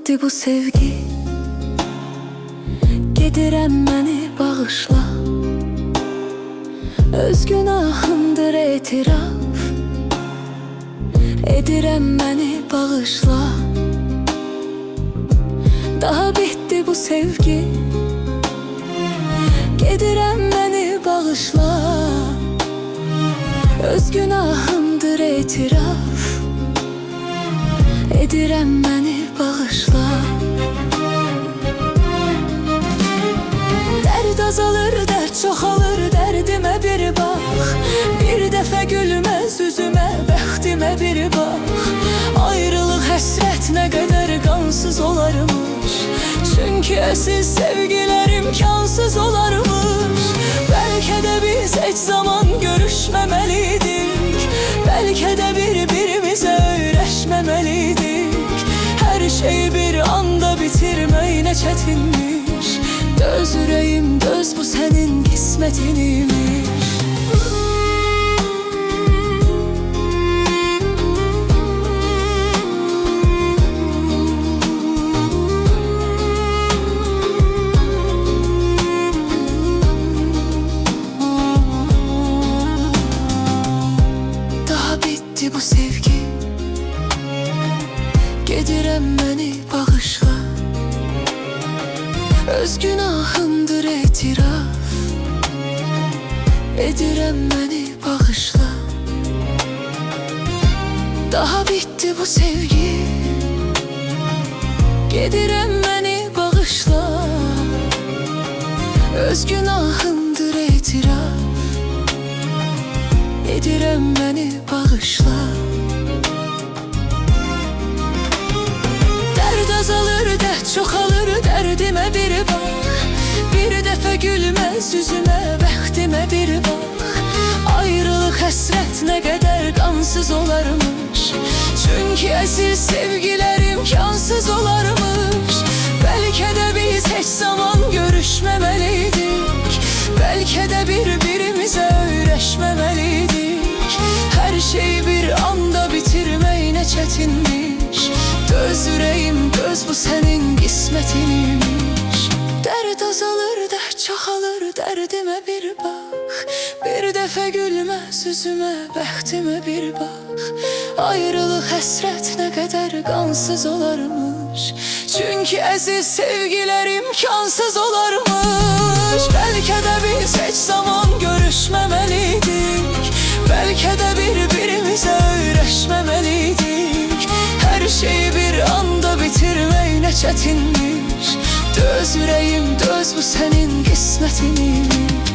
bitdi bu sevgi. Gedirəm məni bağışla. Öz günahımdır etiraf. Edirəm məni bağışla. Daha bitdi bu sevgi. Gedirəm məni bağışla. Öz günahımdır etiraf. Edirəm məni bağışla. Dərd azalır, dərd çoxalır, dərdimə bir bax. Bir dəfə gülməz üzümə, bəxtimə bir bax. Ayrılıq, həsrət nə qədər qansız olarmış. Çünki əsil sevgilər imkansız olarmış. Bəlkə də biz heç zaman görüşməməliydik. Bəlkə də bir-birimizə öyrəşməməliydik. Hər şeyi bir anda bitirmək nə çətinmiş. Döz ürəyim, döz, bu sənin qismətinmiş. Bu sevgi, gedirəm məni bağışla. Öz günahımdır etiraf. Edirəm məni bağışla. Daha bitdi bu sevgi. Gedirəm məni bağışla. Öz günahımdır etiraf. Edirəm məni bağışla. Dərd azalır, dərd çoxalır, dərdimə bir bax. Bir dəfə gülməz üzümə, bəxtimə bir bax. Ayrılıq, həsrət nə qədər qansız olarmış. Çünki əsil sevgilər imkansız olarmış. Bəlkə də biz heç zaman görüşməməliydik. Bəlkə də bir-birimizə öyrəşməməliydik. Hər şeyi bir anda bitirmək nə çətinmiş. Döz ürəyim, döz, bu sənin qismətinmiş. Dərd azalır, dərd çoxalır, dərdimə bir bax. Bir dəfə gülməz üzümə, bəxtimə bir bax. Ayrılıq, həsrət nə qədər qansız olarmış. Çünki əziz sevgilər imkansız olarmış. Bəlkə də biz heç zaman görüşməməliydik. Bəlkə də bir-birimizə öyrəşməməliydik. Hər şeyi bir anda bitirmək nə çətinmiş. Döz ürəyim, döz, bu sənin qismətinmiş.